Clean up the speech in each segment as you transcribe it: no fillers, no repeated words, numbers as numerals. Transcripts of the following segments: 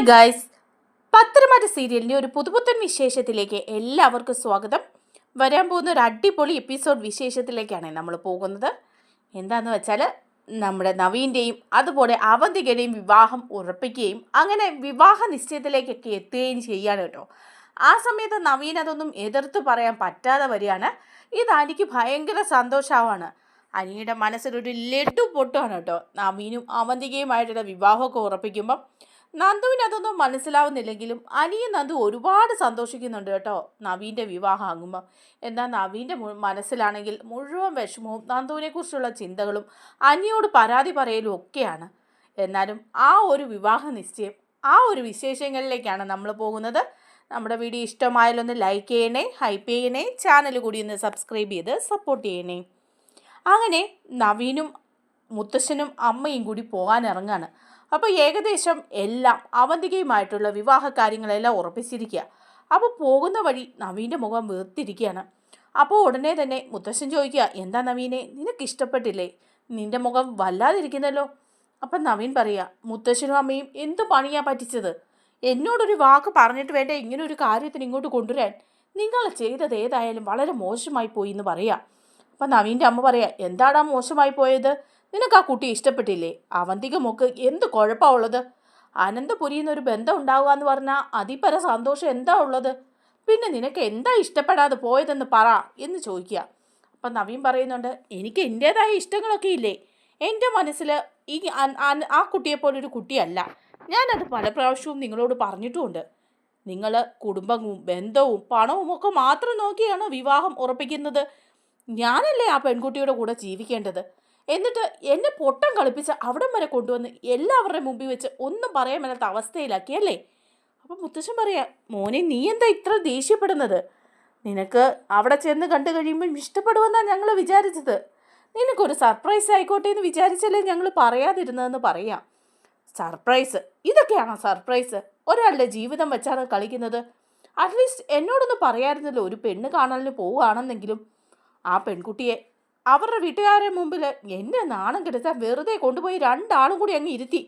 Guys, പത്തരമാറ്റ സീരിയലിൻ്റെ ഒരു പുതുപുത്തൻ വിശേഷത്തിലേക്ക് എല്ലാവർക്കും സ്വാഗതം. വരാൻ പോകുന്ന ഒരു അടിപൊളി എപ്പിസോഡ് വിശേഷത്തിലേക്കാണ് നമ്മൾ പോകുന്നത്. എന്താണെന്ന് വെച്ചാൽ നമ്മുടെ നവീൻ്റെയും അതുപോലെ അവന്തികയുടെയും വിവാഹം ഉറപ്പിക്കുകയും അങ്ങനെ വിവാഹ നിശ്ചയത്തിലേക്കൊക്കെ എത്തുകയും ചെയ്യാണ് കേട്ടോ. ആ സമയത്ത് നവീൻ അതൊന്നും എതിർത്ത് പറയാൻ പറ്റാതെ വരികയാണ്. ഇത് അനിക്ക് ഭയങ്കര സന്തോഷമാണ്. അനിയുടെ മനസ്സിലൊരു ലഡു പൊട്ടുകയാണ് കേട്ടോ. നവീനും അവന്തികയുമായിട്ടുള്ള വിവാഹമൊക്കെ ഉറപ്പിക്കുമ്പം നന്ദുവിന് അതൊന്നും മനസ്സിലാവുന്നില്ലെങ്കിലും അനിയും നന്ദു ഒരുപാട് സന്തോഷിക്കുന്നുണ്ട് കേട്ടോ നവീൻ്റെ വിവാഹം ആകുമ്പോൾ. എന്നാൽ നവീൻ്റെ മനസ്സിലാണെങ്കിൽ മുഴുവൻ വിഷമവും നന്ദുവിനെക്കുറിച്ചുള്ള ചിന്തകളും അനിയോട് പരാതി പറയലും ഒക്കെയാണ്. എന്നാലും ആ ഒരു വിവാഹ നിശ്ചയം, ആ ഒരു വിശേഷങ്ങളിലേക്കാണ് നമ്മൾ പോകുന്നത്. നമ്മുടെ വീഡിയോ ഇഷ്ടമായാലൊന്ന് ലൈക്ക് ചെയ്യണേ, ഹൈപ്പ് ചെയ്യണേ, ചാനൽ കൂടി ഒന്ന് സബ്സ്ക്രൈബ് ചെയ്ത് സപ്പോർട്ട് ചെയ്യണേ. അങ്ങനെ നവീനും മുത്തശ്ശനും അമ്മയും കൂടി പോകാൻ ഇറങ്ങാണ്. അപ്പോൾ ഏകദേശം എല്ലാം അവന്തികയുമായിട്ടുള്ള വിവാഹ കാര്യങ്ങളെല്ലാം ഉറപ്പിച്ചിരിക്കുക. അപ്പോൾ പോകുന്ന വഴി നവീൻ്റെ മുഖം വീർത്തിരിക്കുകയാണ്. അപ്പോൾ ഉടനെ തന്നെ മുത്തശ്ശൻ ചോദിക്കുക, എന്താ നവീനെ, നിനക്ക് ഇഷ്ടപ്പെട്ടില്ലേ? നിൻ്റെ മുഖം വല്ലാതിരിക്കുന്നല്ലോ. അപ്പം നവീൻ പറയുക, മുത്തശ്ശനും അമ്മയും എന്ത് പണിയാ പറ്റിച്ചത്? എന്നോടൊരു വാക്ക് പറഞ്ഞിട്ട് വേണ്ട ഇങ്ങനെ ഒരു കാര്യത്തിന് ഇങ്ങോട്ട് കൊണ്ടുവരാൻ. നിങ്ങൾ ചെയ്തത് ഏതായാലും വളരെ മോശമായി പോയി എന്ന് പറയാം. അപ്പം നവീൻ്റെ അമ്മ പറയാ, എന്താടാ മോശമായി പോയത്? നിനക്ക് ആ കുട്ടി ഇഷ്ടപ്പെട്ടില്ലേ? അവന്തിക മോക്ക് എന്ത് കുഴപ്പമുള്ളത്? അനന്തപുരിയിൽ നിന്നൊരു ബന്ധം ഉണ്ടാവുക എന്ന് പറഞ്ഞാൽ അതിപര സന്തോഷം എന്താ ഉള്ളത്? പിന്നെ നിനക്ക് എന്താ ഇഷ്ടപ്പെടാതെ പോയതെന്ന് പറ എന്ന് ചോദിക്കുക. അപ്പം നവീൻ പറയുന്നുണ്ട്, എനിക്ക് എൻ്റേതായ ഇഷ്ടങ്ങളൊക്കെ ഇല്ലേ? എൻ്റെ മനസ്സിൽ ഈ ആ കുട്ടിയെപ്പോലൊരു കുട്ടിയല്ല. ഞാനത് പല പ്രാവശ്യവും നിങ്ങളോട് പറഞ്ഞിട്ടുമുണ്ട്. നിങ്ങൾ കുടുംബവും ബന്ധവും പണവും ഒക്കെ മാത്രം നോക്കിയാണ് വിവാഹം ഉറപ്പിക്കുന്നത്. ഞാനല്ലേ ആ പെൺകുട്ടിയുടെ കൂടെ ജീവിക്കേണ്ടത്? എന്നിട്ട് എന്നെ പൊട്ടം കളിപ്പിച്ച് അവിടം വരെ കൊണ്ടുവന്ന് എല്ലാവരുടെ മുമ്പിൽ വെച്ച് ഒന്നും പറയാൻ മേലാത്ത അവസ്ഥയിലാക്കിയല്ലേ? അപ്പം മുത്തശ്ശൻ പറയാ, മോനെ നീ എന്താ ഇത്ര ദേഷ്യപ്പെടുന്നത്? നിനക്ക് അവിടെ ചെന്ന് കണ്ടു കഴിയുമ്പം ഇഷ്ടപ്പെടുമെന്നാണ് ഞങ്ങൾ വിചാരിച്ചത്. നിനക്കൊരു സർപ്രൈസ് ആയിക്കോട്ടെ എന്ന് വിചാരിച്ചല്ലേ ഞങ്ങൾ പറയാതിരുന്നതെന്ന് പറയാം. സർപ്രൈസ്? ഇതൊക്കെയാണോ സർപ്രൈസ്? ഒരാളുടെ ജീവിതം വെച്ചാണ് കളിക്കുന്നത്. അറ്റ്ലീസ്റ്റ് എന്നോടൊന്ന് പറയാമായിരുന്നല്ലോ, ഒരു പെണ്ണ് കാണലിന് പോവുകയാണെന്നെങ്കിലും. ആ പെൺകുട്ടിയെ അവരുടെ വീട്ടുകാരുടെ മുമ്പിൽ എന്നെ നാണം കെടുത്താൻ വെറുതെ കൊണ്ടുപോയി രണ്ടാളും കൂടി അങ്ങ് ഇരുത്തി.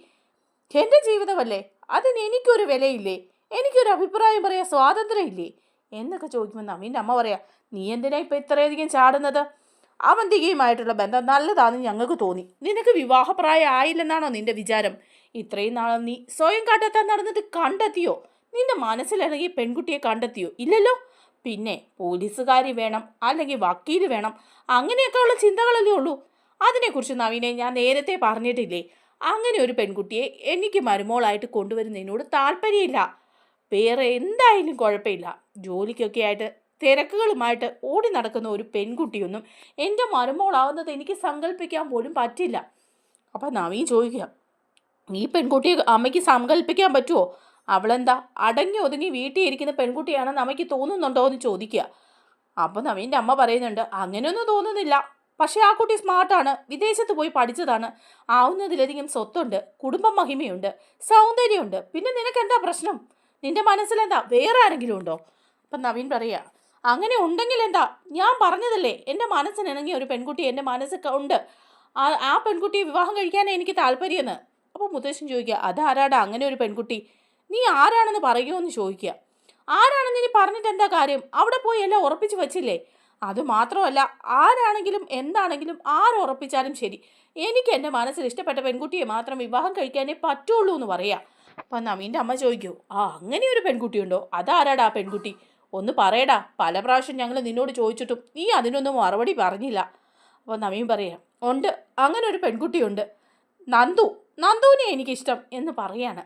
എൻ്റെ ജീവിതമല്ലേ, അതിന് എനിക്കൊരു വിലയില്ലേ? എനിക്കൊരു അഭിപ്രായം പറയാൻ സ്വാതന്ത്ര്യം ഇല്ലേ എന്നൊക്കെ ചോദിക്കുമ്പോൾ നവീൻ്റെ അമ്മ പറയാ, നീ എന്തിനാ ഇപ്പം ഇത്രയധികം ചാടുന്നത്? അവന്തികയുമായിട്ടുള്ള ബന്ധം നല്ലതാണെന്ന് ഞങ്ങൾക്ക് തോന്നി. നിനക്ക് വിവാഹപ്രായം ആയില്ലെന്നാണോ നിൻ്റെ വിചാരം? ഇത്രയും നാളും നീ സ്വയം കണ്ടെത്താൻ നടന്നിട്ട് കണ്ടെത്തിയോ? നിൻ്റെ മനസ്സിലിറങ്ങി പെൺകുട്ടിയെ കണ്ടെത്തിയോ? ഇല്ലല്ലോ. പിന്നെ പോലീസുകാരി വേണം, അല്ലെങ്കിൽ വക്കീൽ വേണം, അങ്ങനെയൊക്കെയുള്ള ചിന്തകളല്ലേ ഉള്ളൂ. അതിനെക്കുറിച്ച് നവീനെ ഞാൻ നേരത്തെ പറഞ്ഞിട്ടില്ലേ? അങ്ങനെ ഒരു പെൺകുട്ടിയെ എനിക്ക് മരുമോളായിട്ട് കൊണ്ടുവരുന്നതിനോട് താല്പര്യമില്ല. വേറെ എന്തായാലും കുഴപ്പമില്ല. ജോലിക്കൊക്കെ ആയിട്ട് തിരക്കുകളുമായിട്ട് ഓടി നടക്കുന്ന ഒരു പെൺകുട്ടിയൊന്നും എൻ്റെ മരുമോളാവുന്നത് എനിക്ക് സങ്കല്പിക്കാൻ പോലും പറ്റില്ല. അപ്പം നവീൻ ചോദിക്കുക, ഈ പെൺകുട്ടിയെ അമ്മയ്ക്ക് സങ്കല്പിക്കാൻ പറ്റുമോ? അവളെന്താ അടങ്ങി ഒതുങ്ങി വീട്ടിൽ ഇരിക്കുന്ന പെൺകുട്ടിയാണെന്ന് അമ്മയ്ക്ക് തോന്നുന്നുണ്ടോ എന്ന് ചോദിക്കുക. അപ്പോൾ നവീൻ്റെ അമ്മ പറയുന്നുണ്ട്, അങ്ങനെയൊന്നും തോന്നുന്നില്ല. പക്ഷേ ആ കുട്ടി സ്മാർട്ടാണ്, വിദേശത്ത് പോയി പഠിച്ചതാണ്, ആവുന്നതിലധികം സ്വത്തുണ്ട്, കുടുംബ മഹിമയുണ്ട്, സൗന്ദര്യമുണ്ട്. പിന്നെ നിനക്ക് എന്താ പ്രശ്നം? നിൻ്റെ മനസ്സിലെന്താ വേറെ ആരെങ്കിലും ഉണ്ടോ? അപ്പം നവീൻ പറയുക, അങ്ങനെ ഉണ്ടെങ്കിൽ എന്താ? ഞാൻ പറഞ്ഞതല്ലേ, എൻ്റെ മനസ്സിനിണങ്ങിയ ഒരു പെൺകുട്ടി എൻ്റെ മനസ്സിൽ ഉണ്ട്. ആ പെൺകുട്ടിയെ വിവാഹം കഴിക്കാനേ എനിക്ക് താല്പര്യമെന്ന്. അപ്പോൾ മുത്തശ്ശൻ ചോദിക്കുക, അതാരാടാ അങ്ങനെ ഒരു പെൺകുട്ടി? നീ ആരാണെന്ന് പറയുമോയെന്ന് ചോദിക്കുക. ആരാണെന്ന് ഇനി പറഞ്ഞിട്ട് എന്താ കാര്യം? അവിടെ പോയി എല്ലാം ഉറപ്പിച്ച് വച്ചില്ലേ? അതുമാത്രമല്ല, ആരാണെങ്കിലും എന്താണെങ്കിലും ആരുറപ്പിച്ചാലും ശരി, എനിക്ക് എൻ്റെ മനസ്സിൽ ഇഷ്ടപ്പെട്ട പെൺകുട്ടിയെ മാത്രം വിവാഹം കഴിക്കാനേ പറ്റുള്ളൂ എന്ന് പറയാം. അപ്പം നവീൻ്റെ അമ്മ ചോദിക്കൂ, അങ്ങനെ ഒരു പെൺകുട്ടിയുണ്ടോ? അതാരാടാ ആ പെൺകുട്ടി? ഒന്ന് പറയടാ. പല പ്രാവശ്യം ഞങ്ങൾ നിന്നോട് ചോദിച്ചിട്ടും നീ അതിനൊന്നും മറുപടി പറഞ്ഞില്ല. അപ്പോൾ നവീൻ പറയാം, ഉണ്ട്, അങ്ങനെ ഒരു പെൺകുട്ടിയുണ്ട്, നന്ദുവിനെ എനിക്കിഷ്ടം എന്ന് പറയാണ്.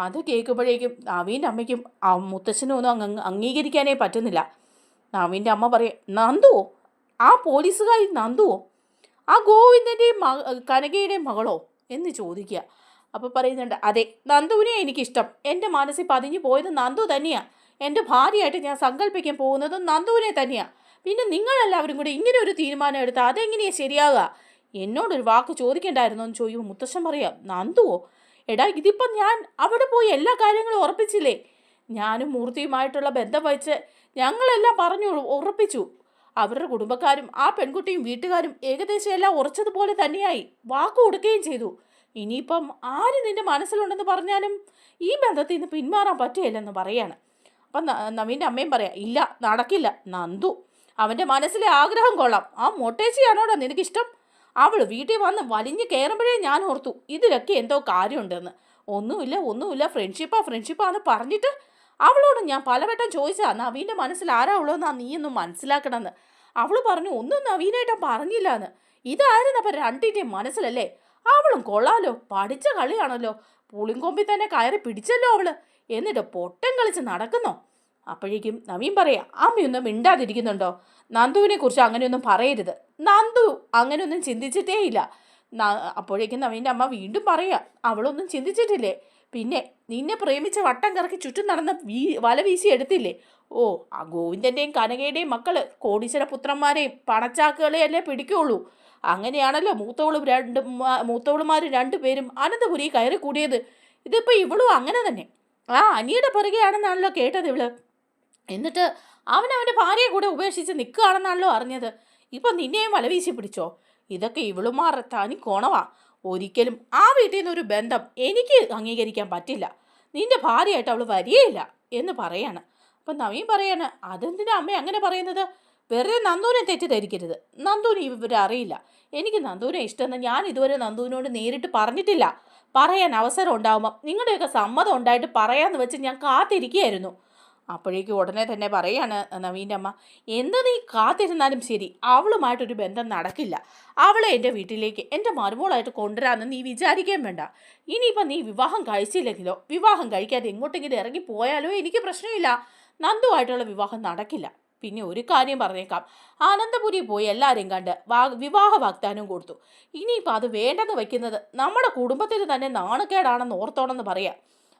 അത് കേൾക്കുമ്പോഴേക്കും നവീൻ്റെ അമ്മയ്ക്കും മുത്തശ്ശനും ഒന്നും അംഗീകരിക്കാനേ പറ്റുന്നില്ല. നവീൻ്റെ അമ്മ പറയും, നന്ദുവോ? ആ പോലീസുകാരി നന്ദുവോ? ആ ഗോവിന്ദൻ്റെയും കനകയുടെയും മകളോ എന്ന് ചോദിക്കുക. അപ്പോൾ പറയുന്നുണ്ട്, അതെ, നന്ദുവിനെ എനിക്കിഷ്ടം. എൻ്റെ മനസ്സിൽ പതിഞ്ഞു പോയത് നന്ദു തന്നെയാണ്. എൻ്റെ ഭാര്യയായിട്ട് ഞാൻ സങ്കല്പിക്കാൻ പോകുന്നത് നന്ദുവിനെ തന്നെയാണ്. പിന്നെ നിങ്ങളെല്ലാവരും കൂടി ഇങ്ങനെ ഒരു തീരുമാനം എടുത്താൽ അതെങ്ങനെയാണ് ശരിയാകുക? എന്നോടൊരു വാക്ക് ചോദിക്കേണ്ടായിരുന്നു എന്ന് ചോദിക്കുമ്പോൾ മുത്തശ്ശൻ പറയാം, നന്ദുവോ? എടാ, ഇതിപ്പം ഞാൻ അവിടെ പോയി എല്ലാ കാര്യങ്ങളും ഉറപ്പിച്ചില്ലേ? ഞാനും മൂർത്തിയുമായിട്ടുള്ള ബന്ധം വെച്ച് ഞങ്ങളെല്ലാം പറഞ്ഞു ഉറപ്പിച്ചു. അവരുടെ കുടുംബക്കാരും ആ പെൺകുട്ടിയും വീട്ടുകാരും ഏകദേശം എല്ലാം ഉറച്ചതുപോലെ തന്നെയായി വാക്ക് കൊടുക്കുകയും ചെയ്തു. ഇനിയിപ്പം ആര് നിൻ്റെ മനസ്സിലുണ്ടെന്ന് പറഞ്ഞാലും ഈ ബന്ധത്തിൽ നിന്ന് പിന്മാറാൻ പറ്റുകയില്ലെന്ന് പറയാണ്. അപ്പം നവീൻ്റെ അമ്മയും പറയാം, ഇല്ല നടക്കില്ല നന്ദു, അവൻ്റെ മനസ്സിലെ ആഗ്രഹം കൊള്ളാം. ആ മൊട്ടേച്ചിയാണോടാ നിനക്കിഷ്ടം? അവൾ വീട്ടിൽ വന്ന് വലിഞ്ഞ് കയറുമ്പോഴേ ഞാൻ ഓർത്തു ഇതിലൊക്കെ എന്തോ കാര്യമുണ്ടെന്ന്. ഒന്നുമില്ല ഫ്രണ്ട്ഷിപ്പാന്ന് പറഞ്ഞിട്ട് അവളോട് ഞാൻ പലവട്ടം ചോദിച്ചാ നവീൻ്റെ മനസ്സിൽ ആരാ ഉള്ളതെന്നാ നീയൊന്നും മനസ്സിലാക്കണമെന്ന്. അവൾ പറഞ്ഞു ഒന്നും നവീനായിട്ട് പറഞ്ഞില്ല എന്ന്. ഇതായിരുന്നു അപ്പം രണ്ടിൻ്റെയും മനസ്സിലല്ലേ? അവളും കൊള്ളാലോ, പഠിച്ച കളിയാണല്ലോ, പുളിങ്കൊമ്പിൽ തന്നെ കയറി പിടിച്ചല്ലോ അവള്, എന്നിട്ട് പൊട്ടം കളിച്ച് നടക്കുന്നോ? അപ്പോഴേക്കും നവീൻ പറയാം, അമ്മയൊന്നും മിണ്ടാതിരിക്കുന്നുണ്ടോ? നന്ദുവിനെ കുറിച്ച് അങ്ങനെയൊന്നും പറയരുത്. നന്ദു അങ്ങനെയൊന്നും ചിന്തിച്ചിട്ടേ ഇല്ല. അപ്പോഴേക്കും നവീൻ്റെ അമ്മ വീണ്ടും പറയാ, അവളൊന്നും ചിന്തിച്ചിട്ടില്ലേ? പിന്നെ നിന്നെ പ്രേമിച്ച വട്ടം കറക്കി ചുറ്റും നടന്ന് വല വീശി എടുത്തില്ലേ? ഓ, ആ ഗോവിന്ദൻ്റെയും കനകയുടെയും മക്കള് കോടീശ്വര പുത്രന്മാരെയും പണച്ചാക്കുകളെയല്ലേ പിടിക്കുള്ളൂ. അങ്ങനെയാണല്ലോ മൂത്തവളുമാർ രണ്ടുപേരും അനന്തപുരി കയറി കൂടിയത്. ഇതിപ്പോൾ ഇവളും അങ്ങനെ തന്നെ. ആ അനിയുടെ പുറകെയാണെന്നാണല്ലോ കേട്ടത് ഇവള്. എന്നിട്ട് അവനവൻ്റെ ഭാര്യയെ കൂടെ ഉപേക്ഷിച്ച് നിൽക്കുകയാണെന്നാണല്ലോ അറിഞ്ഞത്. ഇപ്പം നിന്നെയും വലവീശി പിടിച്ചോ? ഇതൊക്കെ ഇവളുമാർ തനി കോണവാ. ഒരിക്കലും ആ വീട്ടിൽ നിന്നൊരു ബന്ധം എനിക്ക് അംഗീകരിക്കാൻ പറ്റില്ല. നിന്റെ ഭാര്യയായിട്ട് അവൾ വരികയില്ല എന്ന് പറയാണ്. അപ്പം നവീൻ പറയാണ്, അതെന്തിനാ അമ്മ അങ്ങനെ പറയുന്നത്? വെറുതെ നന്ദൂനെ തെറ്റിദ്ധരിക്കരുത്. നന്ദൂന് ഇവരറിയില്ല. എനിക്ക് നന്ദൂനെ ഇഷ്ടമെന്ന് ഞാൻ ഇതുവരെ നന്ദൂവിനോട് നേരിട്ട് പറഞ്ഞിട്ടില്ല. പറയാൻ അവസരം ഉണ്ടാവുമ്പം നിങ്ങളുടെയൊക്കെ സമ്മതം ഉണ്ടായിട്ട് പറയാമെന്ന് വെച്ച് ഞാൻ കാത്തിരിക്കുകയായിരുന്നു. അപ്പോഴേക്കും ഉടനെ തന്നെ പറയാണ് നവീൻ്റെ അമ്മ, എന്ത് നീ കാത്തിരുന്നാലും ശരി അവളുമായിട്ടൊരു ബന്ധം നടക്കില്ല. അവളെ എൻ്റെ വീട്ടിലേക്ക് എൻ്റെ മരുമോളായിട്ട് കൊണ്ടുവരാമെന്ന് നീ വിചാരിക്കുകയും വേണ്ട. ഇനിയിപ്പം നീ വിവാഹം കഴിച്ചില്ലെങ്കിലോ വിവാഹം കഴിക്കാതെ എങ്ങോട്ടെങ്കിലും ഇറങ്ങിപ്പോയാലോ എനിക്ക് പ്രശ്നമില്ല. നന്ദുവായിട്ടുള്ള വിവാഹം നടക്കില്ല. പിന്നെ ഒരു കാര്യം പറഞ്ഞേക്കാം, അനന്തപുരി പോയി എല്ലാവരെയും കണ്ട് വിവാഹ വാഗ്ദാനം കൊടുത്തു. ഇനിയിപ്പോൾ അത് വേണ്ടെന്ന് വയ്ക്കുന്നത് നമ്മുടെ കുടുംബത്തിന് തന്നെ നാണക്കേടാണെന്ന് ഓർത്തോണമെന്ന് പറയാം.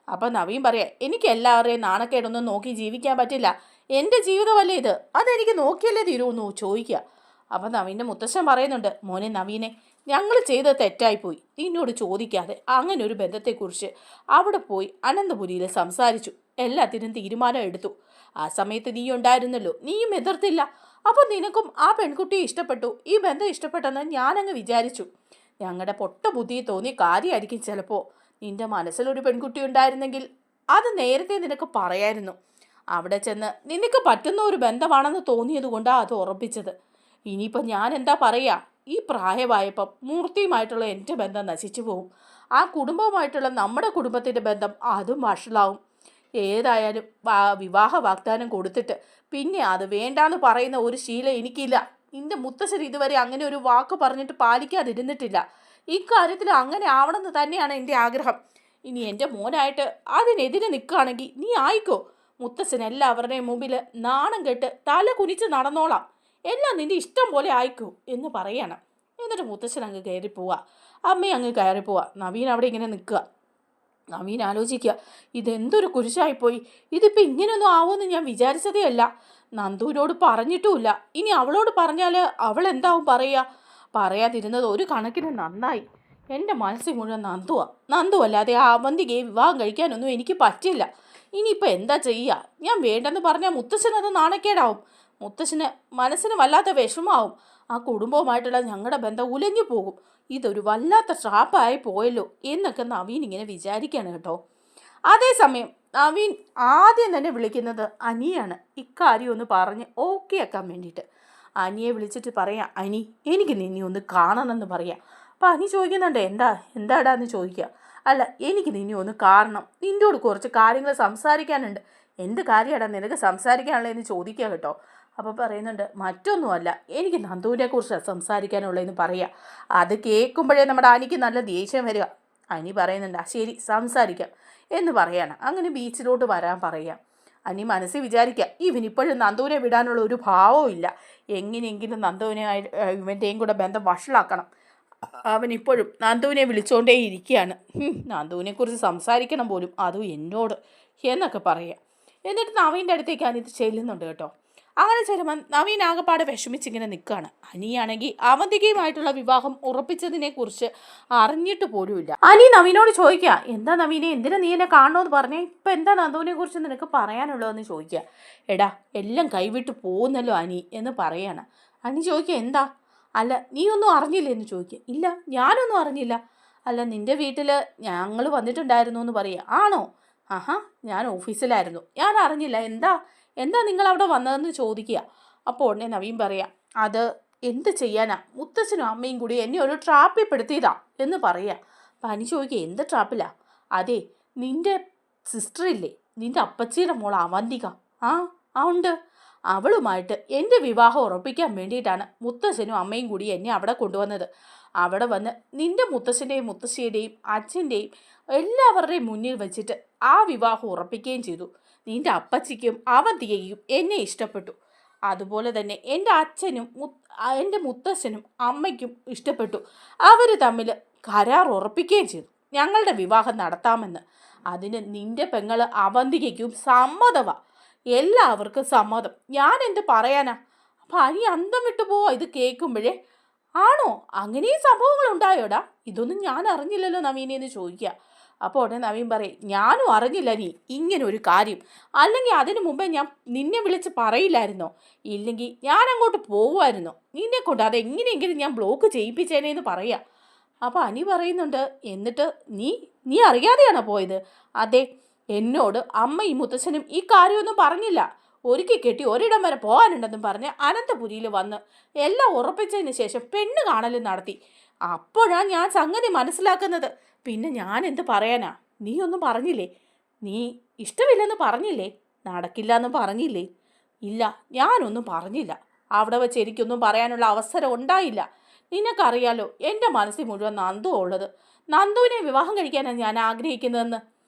അപ്പം നവീൻ പറയാം, എനിക്ക് എല്ലാവരുടെയും നാണക്കേടൊന്നും നോക്കി ജീവിക്കാൻ പറ്റില്ല. എൻ്റെ ജീവിതമല്ലേ ഇത്, അതെനിക്ക് നോക്കിയല്ലേ തീരുമെന്നു ചോദിക്കുക. അപ്പം നവീൻ്റെ മുത്തശ്ശൻ പറയുന്നുണ്ട്, മോനെ നവീനെ, ഞങ്ങൾ ചെയ്തത് തെറ്റായിപ്പോയി. നിന്നോട് ചോദിക്കാതെ അങ്ങനെ ഒരു ബന്ധത്തെക്കുറിച്ച് അവിടെ പോയി അനന്തപുരിയിൽ സംസാരിച്ചു, എല്ലാത്തിനും തീരുമാനം എടുത്തു. ആ സമയത്ത് നീ ഉണ്ടായിരുന്നല്ലോ, നീയും എതിർത്തില്ല. അപ്പം നിനക്കും ആ പെൺകുട്ടിയെ ഇഷ്ടപ്പെട്ടു, ഈ ബന്ധം ഇഷ്ടപ്പെട്ടെന്ന് ഞാനങ്ങ് വിചാരിച്ചു. ഞങ്ങളുടെ പൊട്ട ബുദ്ധി തോന്നിയ കാര്യമായിരിക്കും ചിലപ്പോൾ. നിന്റെ മനസ്സിലൊരു പെൺകുട്ടി ഉണ്ടായിരുന്നെങ്കിൽ അത് നേരത്തെ നിനക്ക് പറയായിരുന്നു. അവിടെ ചെന്ന് നിനക്ക് പറ്റുന്ന ഒരു ബന്ധമാണെന്ന് തോന്നിയത് കൊണ്ടാണ് അത് ഉറപ്പിച്ചത്. ഇനിയിപ്പം ഞാൻ എന്താ പറയുക? ഈ പ്രായമായപ്പം മൂർത്തിയുമായിട്ടുള്ള എൻ്റെ ബന്ധം നശിച്ചു പോകും. ആ കുടുംബവുമായിട്ടുള്ള നമ്മുടെ കുടുംബത്തിൻ്റെ ബന്ധം അതും വഷളാവും. ഏതായാലും വിവാഹ വാഗ്ദാനം കൊടുത്തിട്ട് പിന്നെ അത് വേണ്ടാന്ന് പറയുന്ന ഒരു ശീലം എനിക്കില്ല. നിന്റെ മുത്തശ്ശൻ ഇതുവരെ അങ്ങനെ ഒരു വാക്ക് പറഞ്ഞിട്ട് പാലിക്കാതിരുന്നിട്ടില്ല. ഇക്കാര്യത്തിൽ അങ്ങനെ ആവണമെന്ന് തന്നെയാണ് എൻ്റെ ആഗ്രഹം. ഇനി എൻ്റെ മോനായിട്ട് അതിനെതിരെ നിൽക്കുകയാണെങ്കിൽ നീ ആയിക്കോ. മുത്തശ്ശൻ എല്ലാവരുടെയും മുമ്പിൽ നാണം കെട്ട് തല കുനിച്ച് നടന്നോളാം. എല്ലാം നിൻ്റെ ഇഷ്ടം പോലെ ആയിക്കോ എന്ന് പറയണം. എന്നിട്ട് മുത്തശ്ശൻ അങ്ങ് കയറിപ്പോവുക, അമ്മയും അങ്ങ് കയറിപ്പോവുക. നവീൻ അവിടെ ഇങ്ങനെ നിൽക്കുക. നവീൻ ആലോചിക്കുക, ഇതെന്തൊരു കുരിശായിപ്പോയി. ഇതിപ്പോൾ ഇങ്ങനെയൊന്നും ആവുമെന്ന് ഞാൻ വിചാരിച്ചതേ അല്ല. നന്ദുവിനോട് പറഞ്ഞിട്ടുമില്ല. ഇനി അവളോട് പറഞ്ഞാൽ അവൾ എന്താവും പറയുക? പറയാതിരുന്നത് ഒരു കണക്കിന് നന്നായി. എൻ്റെ മനസ്സിൽ മുഴുവൻ നന്ദു അല്ലാതെ ആ അവന്തികയെ വിവാഹം കഴിക്കാനൊന്നും എനിക്ക് പറ്റില്ല. ഇനിയിപ്പോൾ എന്താ ചെയ്യുക? ഞാൻ വേണ്ടെന്ന് പറഞ്ഞാൽ മുത്തശ്ശനത് നാണക്കേടാവും. മുത്തശ്ശന് മനസ്സിന് വല്ലാത്ത വിഷമാവും. ആ കുടുംബവുമായിട്ടുള്ള ഞങ്ങളുടെ ബന്ധം ഉലഞ്ഞു പോകും. ഇതൊരു വല്ലാത്ത ട്രാപ്പായി പോയല്ലോ എന്നൊക്കെ നവീൻ ഇങ്ങനെ വിചാരിക്കുകയാണ് കേട്ടോ. അതേസമയം നവീൻ ആദ്യം തന്നെ വിളിക്കുന്നത് അനിയാണ്, ഇക്കാര്യം ഒന്ന് പറഞ്ഞ് ഓക്കെ ആക്കാൻ വേണ്ടിയിട്ട്. അനിയെ വിളിച്ചിട്ട് പറയാം, അനി എനിക്ക് നിന്നെ ഒന്ന് കാണണമെന്ന് പറയാം. അപ്പം അനി ചോദിക്കുന്നുണ്ട്, എന്താടാന്ന് ചോദിക്കുക. അല്ല, എനിക്ക് നിന്നെ ഒന്ന് കാണണം, നിന്നോട് കുറച്ച് കാര്യങ്ങൾ സംസാരിക്കാനുണ്ട്. എന്ത് കാര്യമാടാ നിനക്ക് സംസാരിക്കാനുള്ളതെന്ന് ചോദിക്കുക കേട്ടോ. അപ്പോൾ പറയുന്നുണ്ട്, മറ്റൊന്നുമല്ല, എനിക്ക് നന്ദുവിനെ കുറിച്ച് സംസാരിക്കാനുള്ളതെന്ന് പറയുക. അത് കേൾക്കുമ്പോഴേ നമ്മുടെ അനിക്ക് നല്ല ദേഷ്യം വരിക. അനി പറയുന്നുണ്ട്, ശരി സംസാരിക്കാം എന്ന് പറയാണ്. അങ്ങനെ ബീച്ചിലോട്ട് വരാൻ പറയുക. അനി മനസ്സിൽ വിചാരിക്കുക, ഇവനിപ്പോഴും നന്ദുവിനെ വിടാനുള്ള ഒരു ഭാവവും ഇല്ല. എങ്ങനെയെങ്കിലും നന്ദുവിനെ ഇവൻ്റെയും കൂടെ ബന്ധം വഷളാക്കണം. അവനിപ്പോഴും നന്ദുവിനെ വിളിച്ചുകൊണ്ടേ ഇരിക്കുകയാണ്. നന്ദുവിനെക്കുറിച്ച് സംസാരിക്കണം പോലും, അതും എന്നോട് എന്നൊക്കെ പറയുക. എന്നിട്ട് നവീൻ്റെ അടുത്തേക്ക് അനിത് ചെല്ലുന്നുണ്ട് കേട്ടോ. അങ്ങനെ ചെല്ലുമ്പോൾ നവീൻ ആകെപ്പാടെ വിഷമിച്ചിങ്ങനെ നിൽക്കുകയാണ്. അനിയാണെങ്കിൽ അവന്തികയുമായിട്ടുള്ള വിവാഹം ഉറപ്പിച്ചതിനെക്കുറിച്ച് അറിഞ്ഞിട്ട് പോലുമില്ല. അനി നവീനോട് ചോദിക്കുക, എന്താ നവീനെ, എന്തിനാ നീ എന്നെ കാണണമെന്ന് പറഞ്ഞേ? ഇപ്പം എന്താ നന്ദുവിനെ കുറിച്ച് നിനക്ക് പറയാനുള്ളതെന്ന് ചോദിക്കുക. എടാ, എല്ലാം കൈവിട്ട് പോകുന്നല്ലോ അനി എന്ന് പറയാണ്. അനി ചോദിക്കുക, എന്താ? അല്ല, നീ ഒന്നും അറിഞ്ഞില്ലേ എന്ന് ചോദിക്കുക. ഇല്ല, ഞാനൊന്നും അറിഞ്ഞില്ല. അല്ല നിൻ്റെ വീട്ടിൽ ഞങ്ങൾ വന്നിട്ടുണ്ടായിരുന്നു എന്ന് പറയുക. ആണോ? ആഹാ, ഞാൻ ഓഫീസിലായിരുന്നു, ഞാൻ അറിഞ്ഞില്ല. എന്താ എന്താ നിങ്ങൾ അവിടെ വന്നതെന്ന് ചോദിക്കുക. അപ്പോൾ ഉടനെ നവീൻ പറയാം, അത് എന്ത് ചെയ്യാനാ, മുത്തച്ഛനും അമ്മയും കൂടി എന്നെ ഒരു ട്രാപ്പിൽ പെടുത്തിയതാ എന്ന് പറയുക. അപ്പം അനി ചോദിക്കുക, എന്ത് ട്രാപ്പിലാ? അതെ, നിൻ്റെ സിസ്റ്റർ ഇല്ലേ, നിൻ്റെ അപ്പച്ചിയുടെ മോൾ അവന്തിക. ആ ആ ഉണ്ട്. അവളുമായിട്ട് എൻ്റെ വിവാഹം ഉറപ്പിക്കാൻ വേണ്ടിയിട്ടാണ് മുത്തശ്ശനും അമ്മയും കൂടി എന്നെ അവിടെ കൊണ്ടുവന്നത്. അവിടെ വന്ന് നിൻ്റെ മുത്തശ്ശൻ്റെയും മുത്തശ്ശിയുടെയും അച്ഛൻ്റെയും എല്ലാവരുടെയും മുന്നിൽ വെച്ചിട്ട് ആ വിവാഹം ഉറപ്പിക്കുകയും ചെയ്തു. നിൻ്റെ അപ്പച്ചിക്കും അവന്തികയും എന്നെ ഇഷ്ടപ്പെട്ടു. അതുപോലെ തന്നെ എൻ്റെ അച്ഛനും എൻ്റെ മുത്തശ്ശനും അമ്മയ്ക്കും ഇഷ്ടപ്പെട്ടു. അവർ തമ്മിൽ കരാർ ഉറപ്പിക്കുകയും ചെയ്തു ഞങ്ങളുടെ വിവാഹം നടത്താമെന്ന്. അതിന് നിൻ്റെ പെങ്ങൾ അവന്തികയ്ക്കും സമ്മതമാ. എല്ലാവർക്കും സമ്മതം. ഞാൻ എന്ത് പറയാനാ? അപ്പം അനി അന്തം വിട്ടു പോവാ ഇത് കേൾക്കുമ്പോഴേ. ആണോ, അങ്ങനെയും സംഭവങ്ങൾ ഉണ്ടായോടാ? ഇതൊന്നും ഞാൻ അറിഞ്ഞില്ലല്ലോ നവീനെ എന്ന് ചോദിക്കുക. അപ്പോൾ ഉടനെ നവീൻ പറയും, ഞാനും അറിഞ്ഞില്ല നീ ഇങ്ങനെ ഒരു കാര്യം. അല്ലെങ്കിൽ അതിനു മുമ്പേ ഞാൻ നിന്നെ വിളിച്ച് പറയില്ലായിരുന്നോ? ഇല്ലെങ്കിൽ ഞാൻ അങ്ങോട്ട് പോവുമായിരുന്നോ? നിന്നെ കൊണ്ട് അതെങ്ങനെയെങ്കിലും ഞാൻ ബ്ലോക്ക് ചെയ്യിപ്പിച്ചേനേന്ന് പറയുക. അപ്പോൾ അനി പറയുന്നുണ്ട്, എന്നിട്ട് നീ നീ അറിയാതെയാണോ പോയത്? അതെ, എന്നോട് അമ്മയും മുത്തച്ഛനും ഈ കാര്യമൊന്നും പറഞ്ഞില്ല. ഒരുക്കി കെട്ടി ഒരിടം വരെ പോകാനുണ്ടെന്നും പറഞ്ഞ് അനന്തപുരിയിൽ വന്ന് എല്ലാം ഉറപ്പിച്ചതിന് ശേഷം പെണ്ണ് കാണലും നടത്തി. അപ്പോഴാണ് ഞാൻ സംഗതി മനസ്സിലാക്കുന്നത്. പിന്നെ ഞാൻ എന്ത് പറയാനാ? നീ ഒന്നും പറഞ്ഞില്ലേ? നീ ഇഷ്ടമില്ലെന്ന് പറഞ്ഞില്ലേ? നടക്കില്ല എന്ന് പറഞ്ഞില്ലേ? ഇല്ല, ഞാനൊന്നും പറഞ്ഞില്ല. അവിടെ വെച്ച് എനിക്കൊന്നും പറയാനുള്ള അവസരം ഉണ്ടായില്ല. നിനക്കറിയാലോ എൻ്റെ മനസ്സിൽ മുഴുവൻ നന്ദു ഉള്ളത്. നന്ദുവിനെ വിവാഹം കഴിക്കാനാണ് ഞാൻ ആഗ്രഹിക്കുന്നതെന്ന്.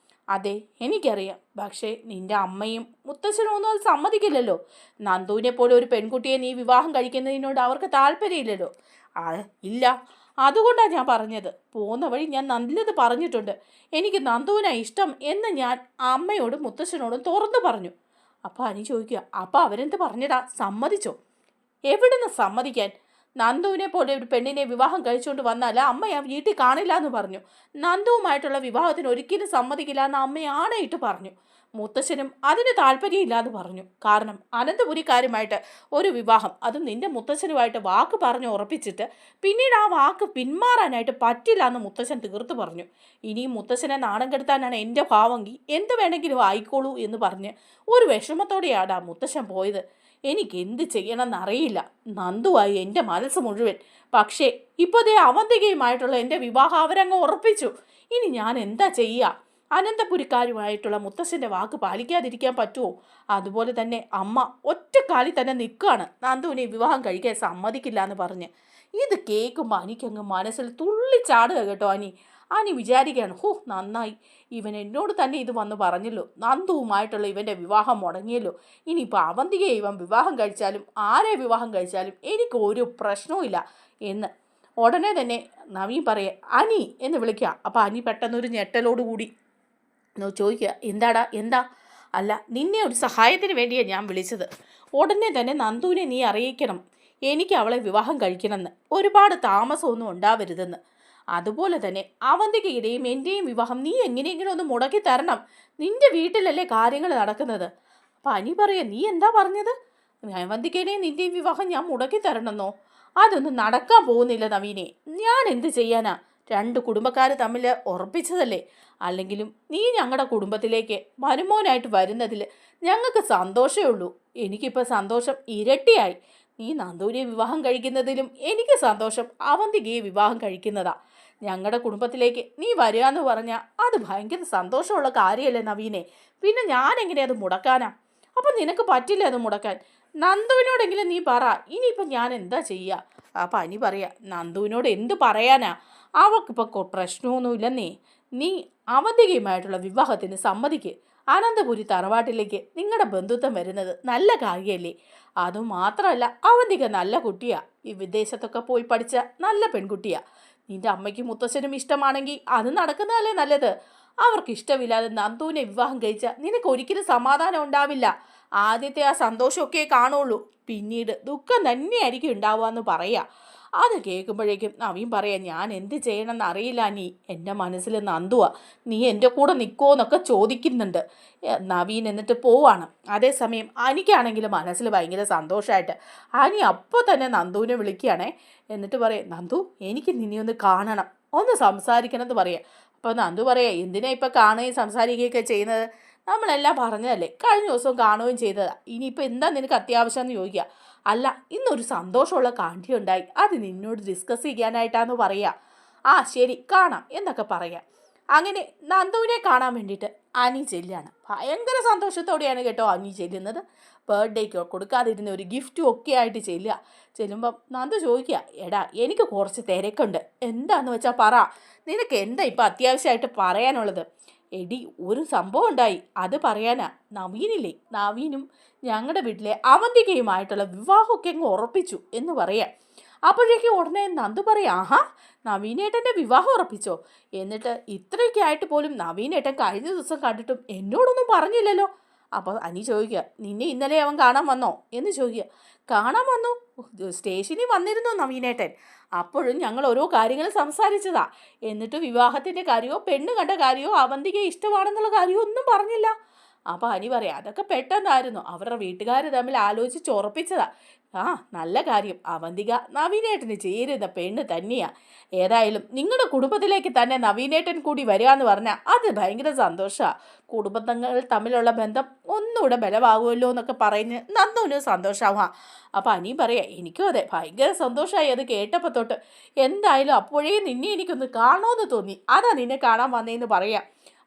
അതെ, എനിക്കറിയാം. പക്ഷേ നിൻ്റെ അമ്മയും മുത്തച്ഛനും ഒന്നും അത് സമ്മതിക്കില്ലല്ലോ. നന്ദുവിനെ പോലെ ഒരു പെൺകുട്ടിയെ നീ വിവാഹം കഴിക്കുന്നതിനോട് അവർക്ക് താല്പര്യമില്ലല്ലോ. ഇല്ല, അതുകൊണ്ടാണ് ഞാൻ പറഞ്ഞത്. പോകുന്ന വഴി ഞാൻ നല്ലത് പറഞ്ഞിട്ടുണ്ട്. എനിക്ക് നന്ദുവിനാണ് ഇഷ്ടം എന്ന് ഞാൻ അമ്മയോടും മുത്തച്ഛനോടും തുറന്നു പറഞ്ഞു. അപ്പോൾ അനി ചോദിക്കുക, അപ്പോൾ അവരെന്ത് പറഞ്ഞടാ, സമ്മതിച്ചോ? എവിടുന്ന് സമ്മതിക്കാൻ? നന്ദുവിനെ പോലെ ഒരു പെണ്ണിനെ വിവാഹം കഴിച്ചുകൊണ്ട് വന്നാൽ അമ്മ ആ വീട്ടിൽ കാണില്ല എന്ന് പറഞ്ഞു. നന്ദുവുമായിട്ടുള്ള വിവാഹത്തിന് ഒരിക്കലും സമ്മതിക്കില്ല എന്ന് അമ്മ ആണയിട്ട് പറഞ്ഞു. മുത്തശ്ശനും അതിന് താല്പര്യമില്ലാന്ന് പറഞ്ഞു. കാരണം അനന്തപുരിക്കാരുമായിട്ട് ഒരു വിവാഹം, അതും നിന്റെ മുത്തശ്ശനുമായിട്ട് വാക്ക് പറഞ്ഞ് ഉറപ്പിച്ചിട്ട് പിന്നീട് ആ വാക്ക് പിന്മാറാനായിട്ട് പറ്റില്ല എന്ന് മുത്തശ്ശൻ തീർത്തു പറഞ്ഞു. ഇനിയും മുത്തശ്ശനെ നാണം കെടുത്താനാണ് എൻ്റെ ഭാവമെങ്കിൽ എന്ത് വേണമെങ്കിലും ആയിക്കോളൂ എന്ന് പറഞ്ഞ് ഒരു വിഷമത്തോടെയാണ് ആ മുത്തശ്ശൻ പോയത്. എനിക്ക് എന്ത് ചെയ്യണമെന്നറിയില്ല. നന്ദുവായി എൻ്റെ മനസ്സ് മുഴുവൻ. പക്ഷേ ഇപ്പോൾ ദേ അവന്തികയുമായിട്ടുള്ള എൻ്റെ വിവാഹം അവരങ്ങ് ഉറപ്പിച്ചു. ഇനി ഞാൻ എന്താ ചെയ്യുക? അനന്തപുരിക്കാരുമായിട്ടുള്ള മുത്തശ്ശൻ്റെ വാക്ക് പാലിക്കാതിരിക്കാൻ പറ്റുമോ? അതുപോലെ തന്നെ അമ്മ ഒറ്റക്കാലിൽ തന്നെ നിൽക്കുകയാണ്, നന്ദുവിനെ വിവാഹം കഴിക്കാൻ സമ്മതിക്കില്ല എന്ന് പറഞ്ഞ്. ഇത് കേൾക്കുമ്പോൾ എനിക്കങ്ങ് മനസ്സിൽ തുള്ളിച്ചാടുക കേട്ടോ. അനി വിചാരിക്കുകയാണ്, ഹോ നന്നായി, ഇവൻ എന്നോട് തന്നെ ഇത് വന്ന് പറഞ്ഞല്ലോ. നന്ദുവുമായിട്ടുള്ള ഇവൻ്റെ വിവാഹം മുടങ്ങിയല്ലോ. ഇനിയിപ്പോൾ അവന്തികയെ ഇവൻ വിവാഹം കഴിച്ചാലും ആരെ വിവാഹം കഴിച്ചാലും എനിക്ക് ഒരു പ്രശ്നവുമില്ല എന്ന് ഉടനെ തന്നെ നവീൻ പറയുക, അനി എന്ന് വിളിക്കുക. അപ്പോൾ അനി പെട്ടെന്നൊരു ഞെട്ടലോടുകൂടി ചോദിക്കുക, എന്താടാ എന്താ? അല്ല, നിന്നെ ഒരു സഹായത്തിന് വേണ്ടിയാണ് ഞാൻ വിളിച്ചത്. ഉടനെ തന്നെ നന്ദുവിനെ നീ അറിയിക്കണം, എനിക്ക് അവളെ വിവാഹം കഴിക്കണമെന്ന്. ഒരുപാട് താമസമൊന്നും ഉണ്ടാവരുതെന്ന്. അതുപോലെ തന്നെ അവന്തികയുടെയും എൻ്റെയും വിവാഹം നീ എങ്ങനെയെങ്കിലും ഒന്ന് മുടക്കി തരണം. നിൻ്റെ വീട്ടിലല്ലേ കാര്യങ്ങൾ നടക്കുന്നത്. അപ്പം അനി പറയുക, നീ എന്താ പറഞ്ഞത്? അവന്തികയുടെയും നിൻ്റെയും വിവാഹം ഞാൻ മുടക്കി തരണമെന്നോ? അതൊന്നും നടക്കാൻ പോകുന്നില്ല നവീനെ. ഞാൻ എന്ത് ചെയ്യാനാ? രണ്ട് കുടുംബക്കാർ തമ്മിൽ ഉറപ്പിച്ചതല്ലേ. അല്ലെങ്കിലും നീ ഞങ്ങളുടെ കുടുംബത്തിലേക്ക് മരുമോനായിട്ട് വരുന്നതിൽ ഞങ്ങൾക്ക് സന്തോഷമേ ഉള്ളൂ. എനിക്കിപ്പോൾ സന്തോഷം ഇരട്ടിയായി. നീ നന്ദുവിനെ വിവാഹം കഴിക്കുന്നതിലും എനിക്ക് സന്തോഷം അവന്തികയെ വിവാഹം കഴിക്കുന്നതാ. ഞങ്ങളുടെ കുടുംബത്തിലേക്ക് നീ വരിക എന്ന് പറഞ്ഞാൽ അത് ഭയങ്കര സന്തോഷമുള്ള കാര്യമല്ലേ നവീനെ. പിന്നെ ഞാൻ എങ്ങനെ അത് മുടക്കാനാ? അപ്പം നിനക്ക് പറ്റില്ല അത് മുടക്കാൻ. നന്ദുവിനോടെങ്കിലും നീ പറ. ഇനിയിപ്പം ഞാൻ എന്താ ചെയ്യുക? അപ്പം അനി പറയാ, നന്ദുവിനോട് എന്ത് പറയാനാ? അവൾക്കിപ്പോൾ പ്രശ്നമൊന്നുമില്ലെന്നേ. നീ അവന്തികയുമായിട്ടുള്ള വിവാഹത്തിന് സമ്മതിക്ക്. അനന്തപുരി തറവാട്ടിലേക്ക് നിങ്ങളുടെ ബന്ധുത്വം വരുന്നത് നല്ല കാര്യമല്ലേ? അതുമാത്രമല്ല, അവന്തിക നല്ല കുട്ടിയാ. ഈ വിദേശത്തൊക്കെ പോയി പഠിച്ച നല്ല പെൺകുട്ടിയാ. നിന്റെ അമ്മയ്ക്കും മുത്തശ്ശനും ഇഷ്ടമാണെങ്കിൽ അത് നടക്കുന്നതല്ലേ നല്ലത്. അവർക്ക് ഇഷ്ടമില്ലാതെ നന്ദുവിനെ വിവാഹം കഴിച്ചാൽ നിനക്ക് ഒരിക്കലും സമാധാനം ഉണ്ടാവില്ല. ആദ്യത്തെ ആ സന്തോഷമൊക്കെ കാണുള്ളൂ, പിന്നീട് ദുഃഖം തന്നെയായിരിക്കും ഉണ്ടാവുക എന്ന് പറയാം. അത് കേൾക്കുമ്പോഴേക്കും നവീൻ പറയാം, ഞാൻ എന്ത് ചെയ്യണമെന്ന് അറിയില്ല നീ. എൻ്റെ മനസ്സിൽ നന്ദുവാ. നീ എൻ്റെ കൂടെ നിൽക്കുമോ എന്നൊക്കെ ചോദിക്കുന്നുണ്ട് നവീൻ. എന്നിട്ട് പോവാണ്. അതേസമയം അനിക്കാണെങ്കിൽ മനസ്സിൽ ഭയങ്കര സന്തോഷമായിട്ട് അനി അപ്പോൾ തന്നെ നന്ദുവിനെ വിളിക്കുകയാണേ. എന്നിട്ട് പറയും, നന്ദു, എനിക്ക് നിന്നെ ഒന്ന് കാണണം, ഒന്ന് സംസാരിക്കണമെന്ന് പറയാം. അപ്പോൾ നന്ദു പറയാം, എന്തിനാ ഇപ്പം കാണുകയും സംസാരിക്കുകയൊക്കെ ചെയ്യുന്നത്? നമ്മളെല്ലാം പറഞ്ഞതല്ലേ, കഴിഞ്ഞ ദിവസവും കാണുകയും ചെയ്തതാണ്. ഇനിയിപ്പോൾ എന്താ നിനക്ക് അത്യാവശ്യം എന്ന് ചോദിക്കുക. അല്ല, ഇന്നൊരു സന്തോഷമുള്ള കാഴ്ചയുണ്ടായി, അത് നിന്നോട് ഡിസ്കസ് ചെയ്യാനായിട്ടാന്ന് പറയുക. ആ ശരി, കാണാം എന്നൊക്കെ പറയാം. അങ്ങനെ നന്ദുവിനെ കാണാൻ വേണ്ടിയിട്ട് അനി ചെല്ലുകയാണ്. ഭയങ്കര സന്തോഷത്തോടെയാണ് കേട്ടോ അനി ചെല്ലുന്നത്. ബർത്ത്ഡേക്ക് കൊടുക്കാതിരുന്ന ഒരു ഗിഫ്റ്റും ഒക്കെ ആയിട്ട് ചെല്ലുമ്പം നന്ദു ചോദിക്കുക, എടാ എനിക്ക് കുറച്ച് തിരക്കുണ്ട്, എന്താന്ന് വെച്ചാൽ പറ, നിനക്ക് എന്താ ഇപ്പം അത്യാവശ്യമായിട്ട് പറയാനുള്ളത്? എടി, ഒരു സംഭവം ഉണ്ടായി, അത് പറയാനാ. നവീനില്ലേ, നവീനും ഞങ്ങളുടെ വീട്ടിലെ അവന്തികയുമായിട്ടുള്ള വിവാഹമൊക്കെ അങ്ങ് ഉറപ്പിച്ചു എന്ന് പറയാം. അപ്പോഴേക്കും ഉടനെ നന്ദു പറയാം, ആഹാ, നവീനേട്ടൻ്റെ വിവാഹം ഉറപ്പിച്ചോ? എന്നിട്ട് ഇത്രയൊക്കെ ആയിട്ട് പോലും നവീനേട്ടൻ കഴിഞ്ഞ ദിവസം കണ്ടിട്ടും എന്നോടൊന്നും പറഞ്ഞില്ലല്ലോ. അപ്പോൾ അനി ചോദിക്കുക, നിന്നെ ഇന്നലെ അവൻ കാണാൻ വന്നോ എന്ന് ചോദിക്കുക. കാണാൻ വന്നു, സ്റ്റേഷനിൽ വന്നിരുന്നു നവീനേട്ടൻ. അപ്പോഴും ഞങ്ങൾ ഓരോ കാര്യങ്ങൾ സംസാരിച്ചതാ. എന്നിട്ട് വിവാഹത്തിൻ്റെ കാര്യമോ പെണ്ണ് കണ്ട കാര്യമോ അവന്തിക്ക് ഇഷ്ടമാണെന്നുള്ള കാര്യമോ ഒന്നും പറഞ്ഞില്ല. അപ്പോൾ അനി പറയാം, അതൊക്കെ പെട്ടെന്നായിരുന്നു, അവരുടെ വീട്ടുകാർ തമ്മിൽ ആലോചിച്ച് ഉറപ്പിച്ചതാ. ആ നല്ല കാര്യം, അവന്തിക നവീനേട്ടന് ചേരുന്ന പെണ്ണ് തന്നെയാ. ഏതായാലും നിങ്ങളുടെ കുടുംബത്തിലേക്ക് തന്നെ നവീനേട്ടൻ കൂടി വരിക എന്ന് പറഞ്ഞാൽ അത് ഭയങ്കര സന്തോഷമാണ്. കുടുംബങ്ങൾ തമ്മിലുള്ള ബന്ധം ഒന്നുകൂടെ ബലമാകുമല്ലോ എന്നൊക്കെ പറഞ്ഞ് നന്ദുവിന് സന്തോഷമാവാം. അപ്പോൾ അനി പറയാം, എനിക്കും അതെ, ഭയങ്കര സന്തോഷമായി അത് കേട്ടപ്പോൾ തൊട്ട്. എന്തായാലും അപ്പോഴേ നിന്നെ എനിക്കൊന്ന് കാണണമെന്ന് തോന്നി, അതാ നിന്നെ കാണാൻ വന്നേന്ന് പറയാം.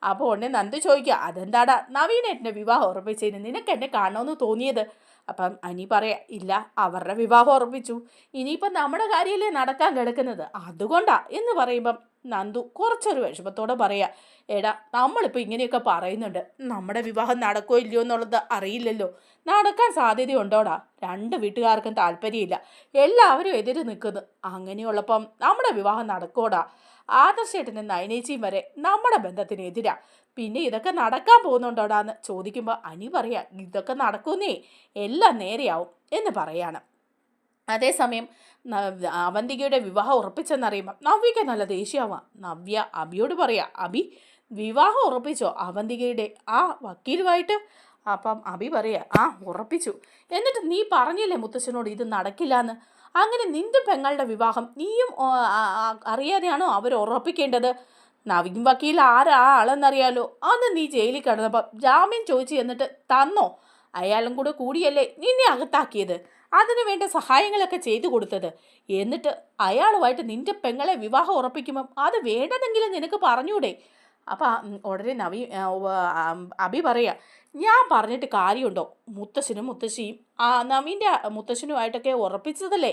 അപ്പോൾ ഉടനെ നന്ദു ചോദിക്കുക, അതെന്താടാ നവീനേട്ടൻ്റെ വിവാഹം ഉറപ്പിച്ചതിന് നിനക്ക് എന്നെ കാണണമെന്ന് തോന്നിയത്? അപ്പം അനി പറയാം, ഇല്ല, അവരുടെ വിവാഹം ഉറപ്പിച്ചു, ഇനിയിപ്പം നമ്മുടെ കാര്യമല്ലേ നടക്കാൻ കിടക്കുന്നത്, അതുകൊണ്ടാ എന്ന് പറയുമ്പം നന്ദു കുറച്ചൊരു വിഷമത്തോടെ പറയാം, എടാ നമ്മളിപ്പോൾ ഇങ്ങനെയൊക്കെ പറയുന്നുണ്ട്, നമ്മുടെ വിവാഹം നടക്കുമോ ഇല്ലയോ എന്നുള്ളത് അറിയില്ലല്ലോ, നടക്കാൻ സാധ്യതയുണ്ടോടാ? രണ്ട് വീട്ടുകാർക്കും താല്പര്യമില്ല, എല്ലാവരും എതിര് നിൽക്കുന്നു, അങ്ങനെയുള്ളപ്പം നമ്മുടെ വിവാഹം നടക്കോടാ? ആദർശേട്ടനും നയനേച്ചിയും വരെ നമ്മുടെ ബന്ധത്തിനെതിരാ, പിന്നെ ഇതൊക്കെ നടക്കാൻ പോകുന്നുണ്ടോടാന്ന് ചോദിക്കുമ്പോൾ അനി പറയാ, ഇതൊക്കെ നടക്കുന്നേ, എല്ലാം നേരെയാവും എന്ന് പറയാണ്. അതേസമയം അവന്തികയുടെ വിവാഹം ഉറപ്പിച്ചെന്നറിയുമ്പോൾ നവ്യയ്ക്ക് നല്ല ദേഷ്യമാവാം. നവ്യ അബിയോട് പറയാ, അബി വിവാഹം ഉറപ്പിച്ചോ അവന്തികയുടെ ആ വക്കീലുമായിട്ട്? അപ്പം അബി പറയാ, ആ ഉറപ്പിച്ചു. എന്നിട്ട് നീ പറഞ്ഞില്ലേ മുത്തശ്ശനോട് ഇത് നടക്കില്ല എന്ന്? അങ്ങനെ നിന്റെ പെങ്ങളുടെ വിവാഹം നീയും അറിയാതെയാണോ അവർ ഉറപ്പിക്കേണ്ടത്? നവീൻ വക്കീൽ ആരാ ആളെന്നറിയാലോ, അന്ന് നീ ജയിലിൽ കിടന്നപ്പം ജാമ്യം ചോദിച്ചു എന്നിട്ട് തന്നോ? അയാളും കൂടെ കൂടിയല്ലേ നിന്നെ അകത്താക്കിയത്, അതിനു വേണ്ട സഹായങ്ങളൊക്കെ ചെയ്തു കൊടുത്തത്. എന്നിട്ട് അയാളുമായിട്ട് നിന്റെ പെങ്ങളെ വിവാഹം ഉറപ്പിക്കുമ്പം അത് വേണ്ടതെങ്കിലും നിനക്ക് പറഞ്ഞൂടെ? അപ്പം ഉടനെ അബി പറയാ, ഞാൻ പറഞ്ഞിട്ട് കാര്യമുണ്ടോ? മുത്തശ്ശനും മുത്തശ്ശിയും നവീൻ്റെ മുത്തശ്ശനുമായിട്ടൊക്കെ ഉറപ്പിച്ചതല്ലേ,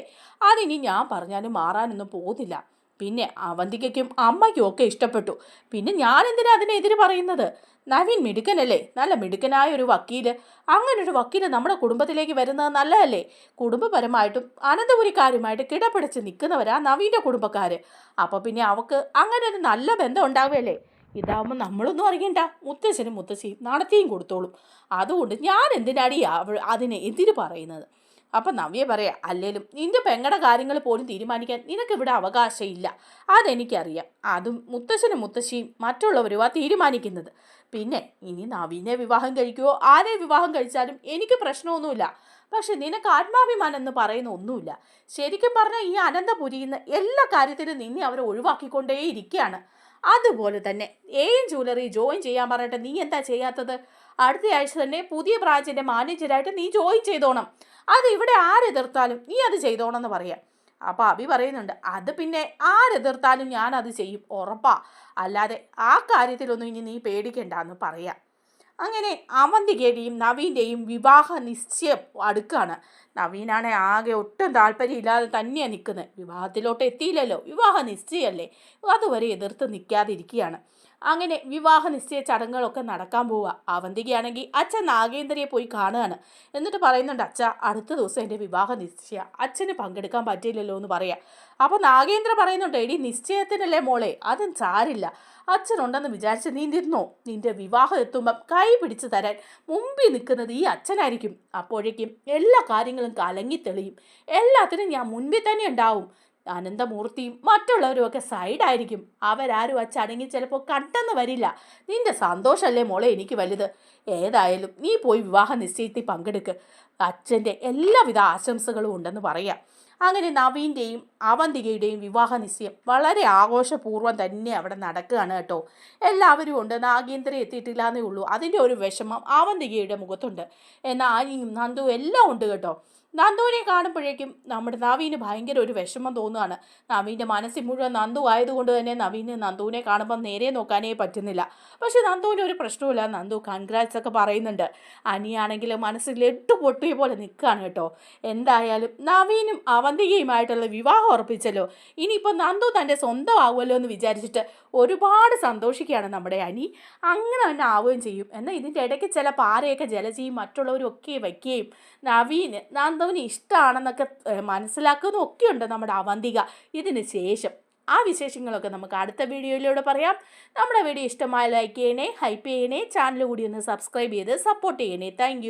അതിനി ഞാൻ പറഞ്ഞാലും മാറാനൊന്നും പോകുന്നില്ല. പിന്നെ അവന്തികയ്ക്കും അമ്മയ്ക്കും ഒക്കെ ഇഷ്ടപ്പെട്ടു, പിന്നെ ഞാൻ എന്തിനാ അതിനെതിരെ പറയുന്നത്? നവീൻ മിടുക്കനല്ലേ, നല്ല മിടുക്കനായ ഒരു വക്കീല്, അങ്ങനൊരു വക്കീല് നമ്മുടെ കുടുംബത്തിലേക്ക് വരുന്നത് നല്ലതല്ലേ? കുടുംബപരമായിട്ടും അനന്തപുരിക്കാരുമായിട്ട് കിടപിടിച്ച് നിൽക്കുന്നവരാ നവീൻ്റെ കുടുംബക്കാർ. അപ്പോൾ പിന്നെ അവൾക്ക് അങ്ങനെ ഒരു നല്ല ബന്ധം ഉണ്ടാവുകയല്ലേ? ഇതാവുമ്പോൾ നമ്മളൊന്നും അറിയണ്ട, മുത്തശ്ശനും മുത്തശ്ശിയും നടത്തിയും കൊടുത്തോളും. അതുകൊണ്ട് ഞാൻ എന്തിനാടി അതിനെ എതിര് പറയുന്നത്? അപ്പം നവ്യ പറയാം, അല്ലേലും നിന്റെ പെങ്ങളുടെ കാര്യങ്ങൾ പോലും തീരുമാനിക്കാൻ നിനക്കിവിടെ അവകാശമില്ല, അതെനിക്കറിയാം. അതും മുത്തശ്ശനും മുത്തശ്ശിയും മറ്റുള്ളവരുമാ തീരുമാനിക്കുന്നത്. പിന്നെ ഇനി നവീനെ വിവാഹം കഴിക്കുമോ ആരെ വിവാഹം കഴിച്ചാലും എനിക്ക് പ്രശ്നമൊന്നുമില്ല. പക്ഷെ നിനക്ക് ആത്മാഭിമാനം എന്ന് പറയുന്ന ഒന്നുമില്ല. ശരിക്കും പറഞ്ഞാൽ ഈ അനന്തപുരിയിൽ നിന്ന് എല്ലാ കാര്യത്തിലും നിന്നെ അവർ ഒഴിവാക്കിക്കൊണ്ടേയിരിക്കുകയാണ്. അതുപോലെ തന്നെ ജ്വല്ലറി ജോയിൻ ചെയ്യാൻ പറഞ്ഞിട്ട് നീ എന്താ ചെയ്യാത്തത്? അടുത്ത ആഴ്ച തന്നെ പുതിയ ബ്രാഞ്ചിൻ്റെ മാനേജരായിട്ട് നീ ജോയിൻ ചെയ്തോണം. അത് ഇവിടെ ആരെതിർത്താലും നീ അത് ചെയ്തോണം എന്ന് പറയാം. അപ്പോൾ അബി പറയുന്നുണ്ട്, അത് പിന്നെ ആരെതിർത്താലും ഞാനത് ചെയ്യും, ഉറപ്പാ, അല്ലാതെ ആ കാര്യത്തിലൊന്നും ഇനി നീ പേടിക്കണ്ട എന്ന് പറയാം. അങ്ങനെ അവന്തികയുടെയും നവീൻ്റെയും വിവാഹ നിശ്ചയം അടുക്കാണ്. നവീനാണെ ആകെ ഒട്ടും താല്പര്യമില്ലാതെ തന്നെയാണ് നിൽക്കുന്നത്. വിവാഹത്തിലോട്ട് എത്തിയില്ലല്ലോ, വിവാഹ നിശ്ചയമല്ലേ, അതുവരെ എതിർത്ത് നിൽക്കാതിരിക്കുകയാണ്. അങ്ങനെ വിവാഹ നിശ്ചയ ചടങ്ങുകളൊക്കെ നടക്കാൻ പോവുക. അവന്തികയാണെങ്കിൽ അച്ഛൻ നാഗേന്ദ്രയെ പോയി കാണുകയാണ്. എന്നിട്ട് പറയുന്നുണ്ട്, അച്ഛ അടുത്ത ദിവസം എൻ്റെ വിവാഹ നിശ്ചയ, അച്ഛന് പങ്കെടുക്കാൻ പറ്റില്ലല്ലോ എന്ന് പറയാം. അപ്പോൾ നാഗേന്ദ്ര പറയുന്നുണ്ട്, എടി നിശ്ചയത്തിനല്ലേ മോളെ, അതും സാരില്ല, അച്ഛനുണ്ടെന്ന് വിചാരിച്ച് നീ നിന്നോ, നിന്റെ വിവാഹം എത്തുമ്പം കൈ പിടിച്ചു തരാൻ മുമ്പിൽ നിൽക്കുന്നത് ഈ അച്ഛനായിരിക്കും. അപ്പോഴേക്കും എല്ലാ കാര്യങ്ങളും കലങ്ങി തെളിയും, എല്ലാത്തിനും ഞാൻ മുൻപിൽ തന്നെ ഉണ്ടാവും. അനന്തമൂർത്തിയും മറ്റുള്ളവരും ഒക്കെ സൈഡായിരിക്കും, അവരാരും ആ ചടങ്ങിൽ ചിലപ്പോൾ കണ്ടെന്ന് വരില്ല. നിന്റെ സന്തോഷമല്ലേ മോളെ എനിക്ക് വലുത്. ഏതായാലും നീ പോയി വിവാഹ നിശ്ചയത്തിൽ പങ്കെടുക്ക്, അച്ഛൻ്റെ എല്ലാവിധ ആശംസകളും ഉണ്ടെന്ന് പറയാം. അങ്ങനെ നവീൻ്റെയും അവന്തികയുടെയും വിവാഹ നിശ്ചയം വളരെ ആഘോഷപൂർവ്വം തന്നെ അവിടെ നടക്കുകയാണ് കേട്ടോ. എല്ലാവരും ഉണ്ട്, നാഗേന്ദ്രൻ എത്തിയിട്ടില്ല എന്നേ ഉള്ളൂ. അതിൻ്റെ ഒരു വിഷമം അവന്തികയുടെ മുഖത്തുണ്ട്. എന്നാൽ ആനിയും നന്ദു എല്ലാം ഉണ്ട് കേട്ടോ. നന്ദുവിനെ കാണുമ്പോഴേക്കും നമ്മുടെ നവീന് ഭയങ്കര ഒരു വിഷമം തോന്നുകയാണ്. നവീൻ്റെ മനസ്സിൽ മുഴുവൻ നന്ദു ആയതുകൊണ്ട് തന്നെ നന്ദുവിനെ കാണുമ്പം നേരെ നോക്കാനേ പറ്റുന്നില്ല. പക്ഷെ നന്ദുവിന് ഒരു പ്രശ്നവുമില്ല. നന്ദു കൺഗ്രാറ്റ്സ് ഒക്കെ പറയുന്നുണ്ട്. അനിയാണെങ്കിൽ മനസ്സിൽ ലഡ്ഡു പൊട്ടിയ പോലെ നിൽക്കുകയാണ് കേട്ടോ. എന്തായാലും നവീനും അവന്തികയുമായിട്ടുള്ള വിവാഹം ഉറപ്പിച്ചല്ലോ. ഇനിയിപ്പോൾ നന്ദു തൻ്റെ സ്വന്തമാകുമല്ലോ എന്ന് വിചാരിച്ചിട്ട് ഒരുപാട് സന്തോഷിക്കുകയാണ് നമ്മുടെ അനി. അങ്ങനെ തന്നെ ആവുകയും ചെയ്യും. എന്നാൽ ഇതിൻ്റെ ഇടയ്ക്ക് ചില പാരയൊക്കെ ജലജിയും മറ്റുള്ളവരും ഒക്കെ വയ്ക്കുകയും നന്ദുവിന് ഇഷ്ടമാണെന്നൊക്കെ മനസ്സിലാക്കുന്നതും ഒക്കെയുണ്ട് നമ്മുടെ അവന്തിക ഇതിന് ശേഷം. ആ വിശേഷങ്ങളൊക്കെ നമുക്ക് അടുത്ത വീഡിയോയിലൂടെ പറയാം. നമ്മുടെ വീഡിയോ ഇഷ്ടമായ ലൈക്ക് ചെയ്യണേ, ഹൈപ്പ് ചെയ്യണേ, ചാനൽ കൂടി ഒന്ന് സബ്സ്ക്രൈബ് ചെയ്ത് സപ്പോർട്ട് ചെയ്യണേ. താങ്ക്